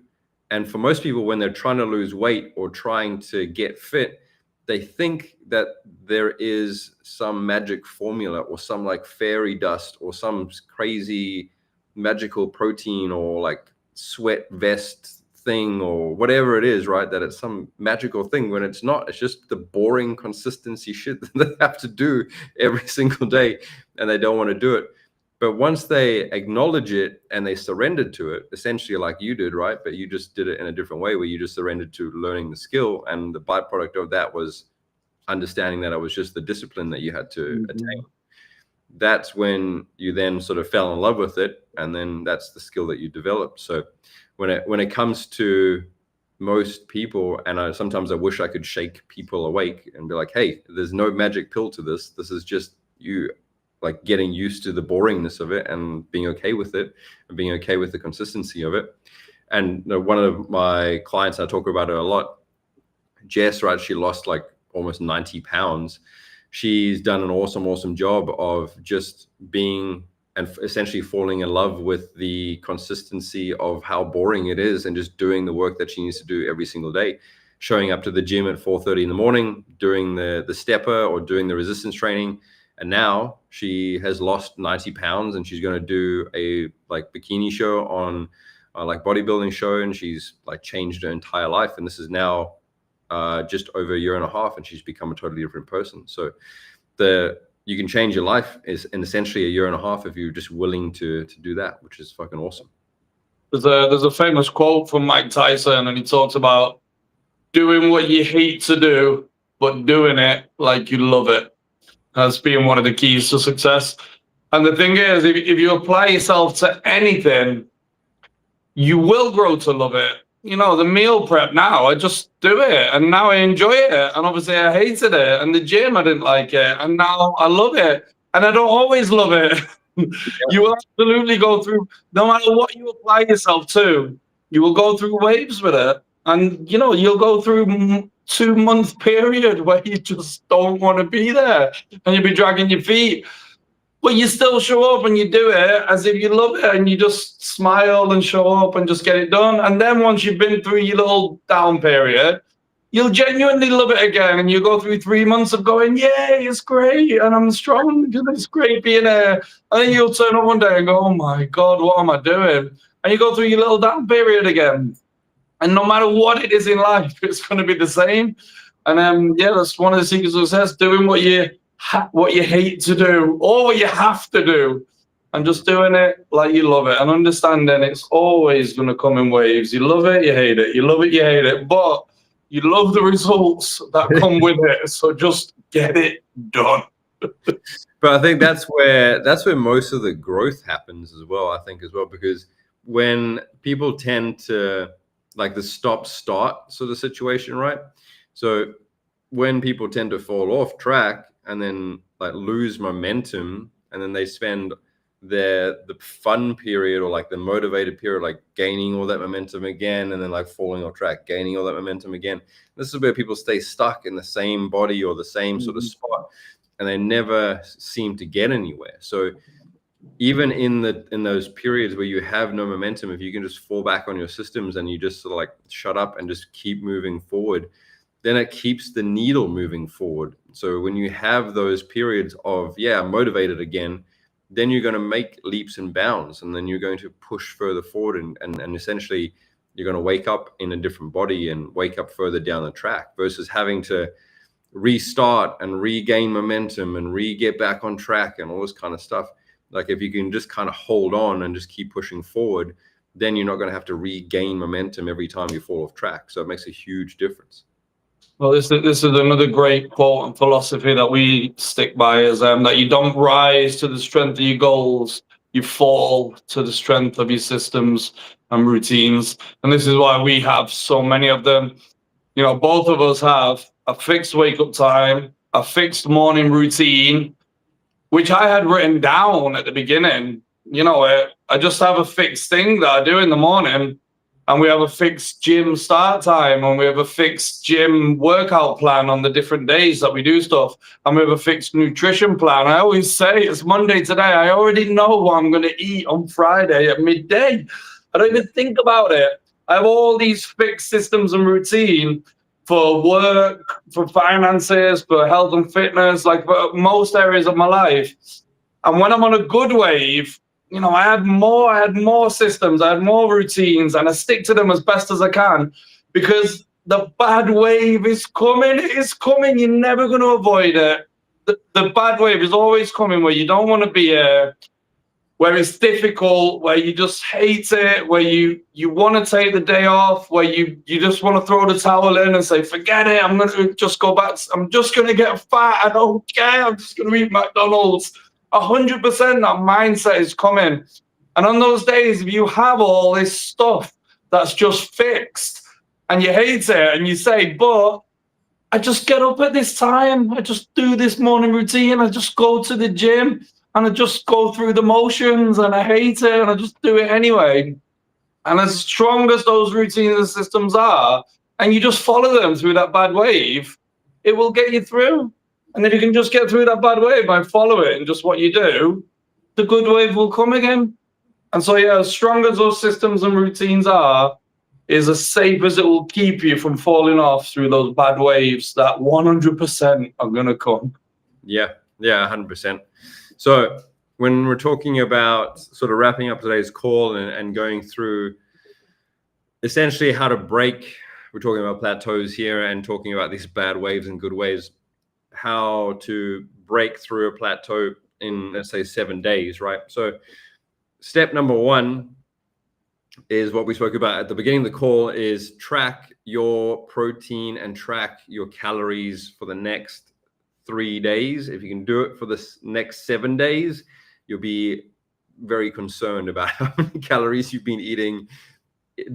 H: And for most people, when they're trying to lose weight or trying to get fit, they think that there is some magic formula or some like fairy dust or some crazy magical protein or like sweat vest thing or whatever it is, right? That it's some magical thing when it's not. It's just the boring consistency shit that they have to do every single day and they don't want to do it. But once they acknowledge it and they surrendered to it, essentially like you did, right? But you just did it in a different way where you just surrendered to learning the skill. And the byproduct of that was understanding that it was just the discipline that you had to attain. That's when you then sort of fell in love with it. And then that's the skill that you developed. So when it comes to most people, and sometimes I wish I could shake people awake and be like, hey, there's no magic pill to this. This is just you like getting used to the boringness of it and being okay with it and being okay with the consistency of it. And one of my clients, I talk about it a lot, Jess, right? She lost like almost 90 pounds. She's done an awesome job of just being and essentially falling in love with the consistency of how boring it is and just doing the work that she needs to do every single day, showing up to the gym at 4:30 in the morning, doing the stepper or doing the resistance training. And now she has lost 90 pounds and she's going to do a like bikini show on like bodybuilding show. And she's like changed her entire life. And this is now just over a year and a half and she's become a totally different person. So you can change your life in essentially a year and a half if you're just willing to do that, which is fucking awesome.
G: There's a famous quote from Mike Tyson, and he talks about doing what you hate to do, but doing it like you love it as being one of the keys to success. And the thing is, if you apply yourself to anything, you will grow to love it. You know, the meal prep now, I just do it and now I enjoy it. And obviously I hated it. And the gym, I didn't like it. And now I love it. And I don't always love it. You will absolutely go through, no matter what you apply yourself to, you will go through waves with it. And, you know, you'll go through 2-month period where you just don't want to be there and you'll be dragging your feet. But you still show up and you do it as if you love it and you just smile and show up and just get it done. And then once you've been through your little down period, you'll genuinely love it again. And you go through 3 months of going, yay, it's great. And I'm strong and it's great being here. And then you'll turn up one day and go, oh my God, what am I doing? And you go through your little down period again. And no matter what it is in life, it's going to be the same. And yeah, that's one of the secrets of success, doing what you hate to do or what you have to do and just doing it like you love it and understanding it's always going to come in waves. You love it, you hate it. You love it, you hate it. But you love the results that come with it. So just get it done.
H: But I think that's where most of the growth happens as well, because when people tend to like the stop-start sort of situation, right? So when people tend to fall off track and then like lose momentum, and then they spend the fun period or like the motivated period, like gaining all that momentum again, and then like falling off track, gaining all that momentum again. This is where people stay stuck in the same body or the same sort of spot, and they never seem to get anywhere. So even in those periods where you have no momentum, if you can just fall back on your systems and you just sort of like shut up and just keep moving forward, then it keeps the needle moving forward. So when you have those periods of, I'm motivated again, then you're going to make leaps and bounds, and then you're going to push further forward and essentially you're going to wake up in a different body and wake up further down the track versus having to restart and regain momentum and get back on track and all this kind of stuff. Like if you can just kind of hold on and just keep pushing forward, then you're not going to have to regain momentum every time you fall off track. So it makes a huge difference.
G: Well, this is another great quote and philosophy that we stick by is that you don't rise to the strength of your goals. you fall to the strength of your systems and routines. And this is why we have so many of them. You know, both of us have a fixed wake-up time, a fixed morning routine, which I had written down at the beginning. You know, I just have a fixed thing that I do in the morning, and we have a fixed gym start time, and we have a fixed gym workout plan on the different days that we do stuff, and we have a fixed nutrition plan. I always say it's Monday today. I already know what I'm going to eat on Friday at midday. I don't even think about it. I have all these fixed systems and routine for work, for finances, for health and fitness, like for most areas of my life. And when I'm on a good wave, you know, I had more systems, I had more routines, and I stick to them as best as I can, because the bad wave is coming. It is coming. You're never going to avoid it. The bad wave is always coming, where you don't want to be where it's difficult, where you just hate it, where you want to take the day off, where you just want to throw the towel in and say, forget it, I'm going to just go back. I'm just going to get fat. I don't care. I'm just going to eat McDonald's. 100% that mindset is coming. And on those days, if you have all this stuff that's just fixed and you hate it and you say, but I just get up at this time, I just do this morning routine, I just go to the gym and I just go through the motions and I hate it and I just do it anyway. And as strong as those routines and systems are, and you just follow them through that bad wave, it will get you through. And then you can just get through that bad wave by following just what you do, the good wave will come again. And so, yeah, as strong as those systems and routines are, is as safe as it will keep you from falling off through those bad waves that 100% are going to come.
H: Yeah, 100%. So when we're talking about sort of wrapping up today's call and going through essentially how to break, we're talking about plateaus here and talking about these bad waves and good waves, how to break through a plateau in, let's say, 7 days, right? So step number one is what we spoke about at the beginning of the call, is track your protein and track your calories for the next 3 days. If you can do it for the next 7 days, you'll be very concerned about how many calories you've been eating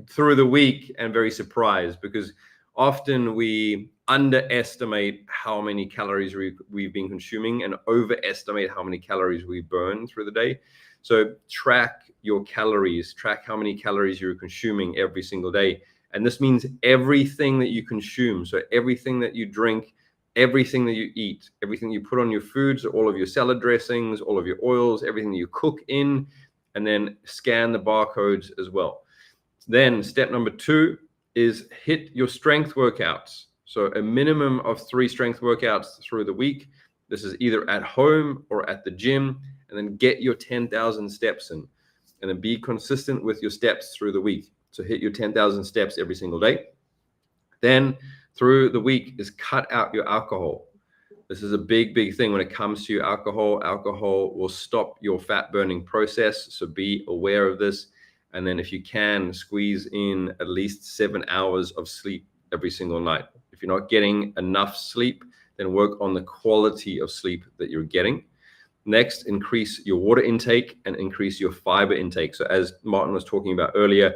H: through the week, and very surprised, because often we underestimate how many calories we've been consuming and overestimate how many calories we burn through the day. So track your calories, track how many calories you're consuming every single day. And this means everything that you consume. So everything that you drink, everything that you eat, everything you put on your foods, all of your salad dressings, all of your oils, everything that you cook in, and then scan the barcodes as well. Then step number 2 is hit your strength workouts. So a minimum of 3 strength workouts through the week. This is either at home or at the gym, and then get your 10,000 steps in, and then be consistent with your steps through the week. So hit your 10,000 steps every single day. Then through the week is cut out your alcohol. This is a big, big thing when it comes to your alcohol. Alcohol will stop your fat burning process. So be aware of this. And then if you can, squeeze in at least 7 hours of sleep every single night. If you're not getting enough sleep, then work on the quality of sleep that you're getting. Next, increase your water intake and increase your fiber intake. So as Martin was talking about earlier,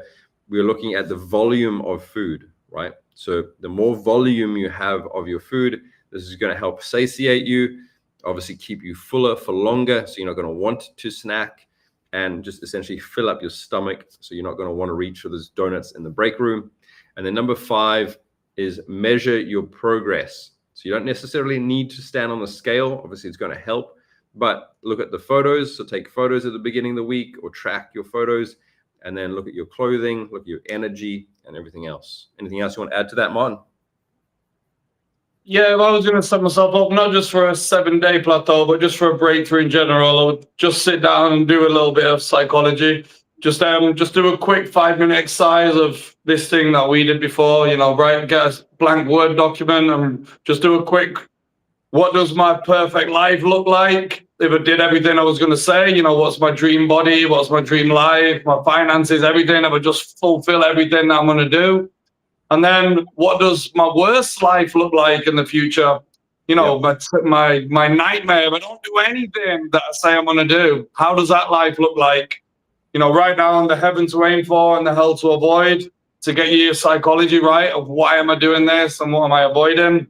H: we're looking at the volume of food, right? So the more volume you have of your food, this is going to help satiate you, obviously keep you fuller for longer, so you're not going to want to snack, and just essentially fill up your stomach, so you're not going to want to reach for those donuts in the break room. And then number 5 is measure your progress. So you don't necessarily need to stand on the scale. Obviously, it's going to help, but look at the photos. So take photos at the beginning of the week, or track your photos, and then look at your clothing, look at your energy, and everything else. Anything else you want to add to that, Martin?
G: Yeah, if I was going to set myself up, not just for a 7-day plateau, but just for a breakthrough in general, I would just sit down and do a little bit of psychology. Just do a quick 5-minute exercise of this thing that we did before, get a blank Word document and just do a quick, what does my perfect life look like? If I did everything I was going to say, what's my dream body? What's my dream life? My finances, everything. I would just fulfill everything that I'm going to do. And then what does my worst life look like in the future? you know, my nightmare. If I don't do anything that I say I'm going to do, how does that life look like? You know, right now, the heaven to aim for and the hell to avoid, to get your psychology right of why am I doing this and what am I avoiding.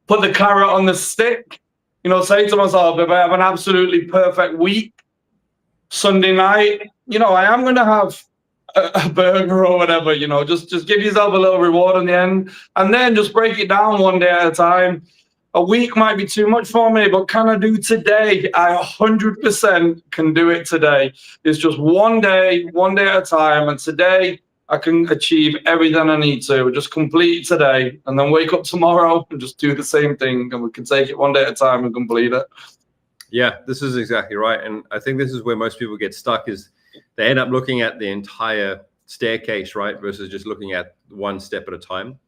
G: Put the carrot on the stick. You know, say to myself, if I have an absolutely perfect week, Sunday night, you know, I am going to have a burger or whatever, you know, just give yourself a little reward in the end, and then just break it down one day at a time. A week might be too much for me, but can I do today? I 100% can do it today. It's just one day at a time, and today I can achieve everything I need to. Just complete today, and then wake up tomorrow and just do the same thing, and we can take it one day at a time and complete it.
H: Yeah, this is exactly right. And I think this is where most people get stuck, is they end up looking at the entire staircase, right, versus just looking at one step at a time.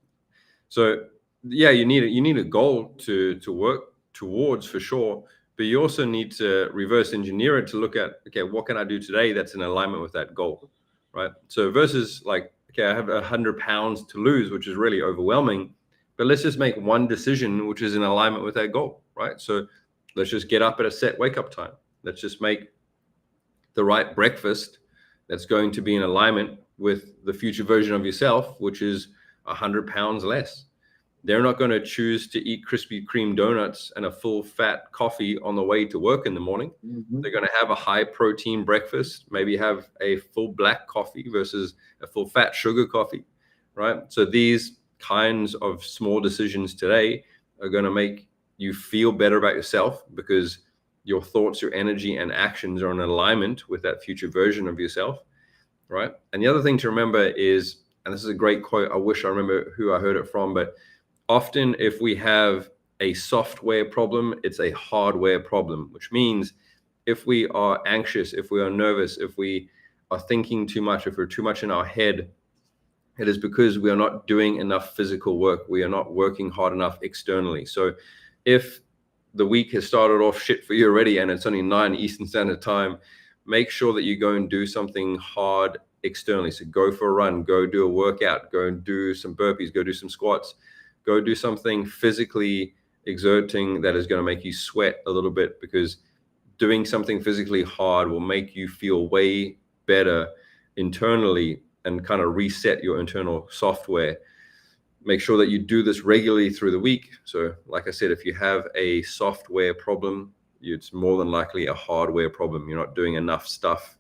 H: So yeah, you need a goal to work towards, for sure, but you also need to reverse engineer it to look at, okay, what can I do today that's in alignment with that goal, right? So versus like, okay, I have 100 pounds to lose, which is really overwhelming, but let's just make one decision which is in alignment with that goal, right? So let's just get up at a set wake up time. Let's just make the right breakfast that's going to be in alignment with the future version of yourself, which is 100 pounds less. They're not going to choose to eat Krispy Kreme donuts and a full fat coffee on the way to work in the morning. Mm-hmm. They're going to have a high protein breakfast, maybe have a full black coffee versus a full fat sugar coffee, right? So these kinds of small decisions today are going to make you feel better about yourself, because your thoughts, your energy, and actions are in alignment with that future version of yourself, right? And the other thing to remember is, and this is a great quote, I wish I remember who I heard it from, but often if we have a software problem, it's a hardware problem, which means if we are anxious, if we are nervous, if we are thinking too much, if we're too much in our head, it is because we are not doing enough physical work. We are not working hard enough externally. So if the week has started off shit for you already and it's only 9 Eastern Standard Time, make sure that you go and do something hard externally. So go for a run, go do a workout, go and do some burpees, go do some squats, go do something physically exerting that is going to make you sweat a little bit, because doing something physically hard will make you feel way better internally and kind of reset your internal software. Make sure that you do this regularly through the week. So like I said, if you have a software problem, it's more than likely a hardware problem. You're not doing enough stuff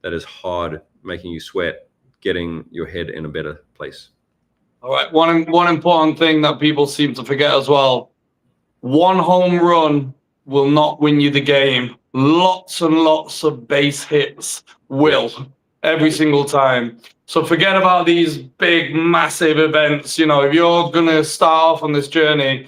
H: that is hard, making you sweat, getting your head in a better place.
G: All right. One important thing that people seem to forget as well. One home run will not win you the game. Lots and lots of base hits will, every single time. So forget about these big, massive events. You know, if you're going to start off on this journey,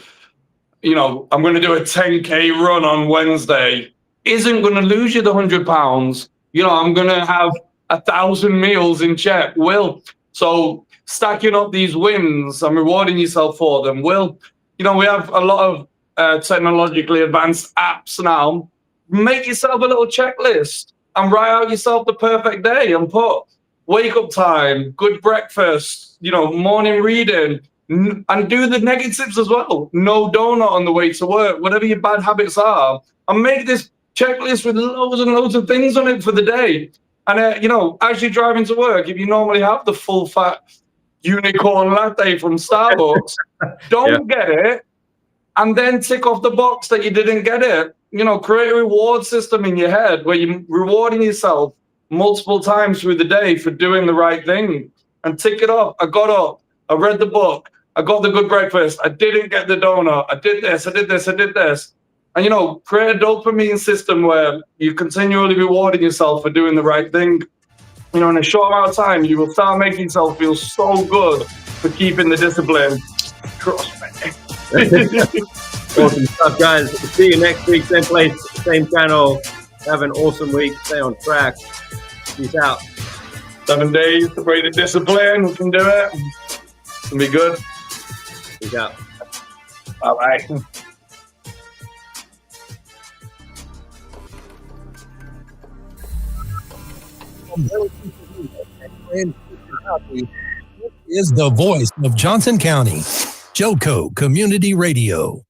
G: you know, I'm going to do a 10K run on Wednesday, isn't going to lose you the 100 pounds. You know, I'm going to have 1,000 meals in check, will. So stacking up these wins and rewarding yourself for them will. You know, we have a lot of technologically advanced apps now. Make yourself a little checklist and write out yourself the perfect day and put wake up time, good breakfast, you know, morning reading, and do the negatives as well. No donut on the way to work, whatever your bad habits are, and make this checklist with loads and loads of things on it for the day. And, you know, as you're driving to work, if you normally have the full fat unicorn latte from Starbucks, don't get it, and then tick off the box that you didn't get it. You know, create a reward system in your head where you're rewarding yourself multiple times through the day for doing the right thing, and tick it off. I got up, I read the book, I got the good breakfast, I didn't get the donut, I did this, I did this, I did this. And, you know, create a dopamine system where you're continually rewarding yourself for doing the right thing. You know, in a short amount of time, you will start making yourself feel so good for keeping the discipline. Trust me.
H: Awesome stuff, guys. See you next week, same place, same channel. Have an awesome week. Stay on track. Peace out.
G: 7 days to break the discipline. We can do it. It'll be good.
H: Peace out.
G: All right.
I: Is the voice of Johnson County, Joco Community Radio.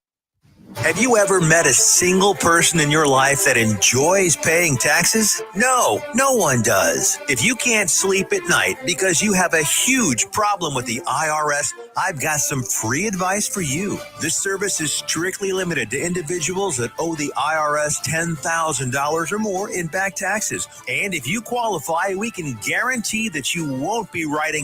F: Have you ever met a single person in your life that enjoys paying taxes? No, no one does. If you can't sleep at night because you have a huge problem with the IRS, I've got some free advice for you. This service is strictly limited to individuals that owe the IRS $10,000 or more in back taxes. And if you qualify, we can guarantee that you won't be writing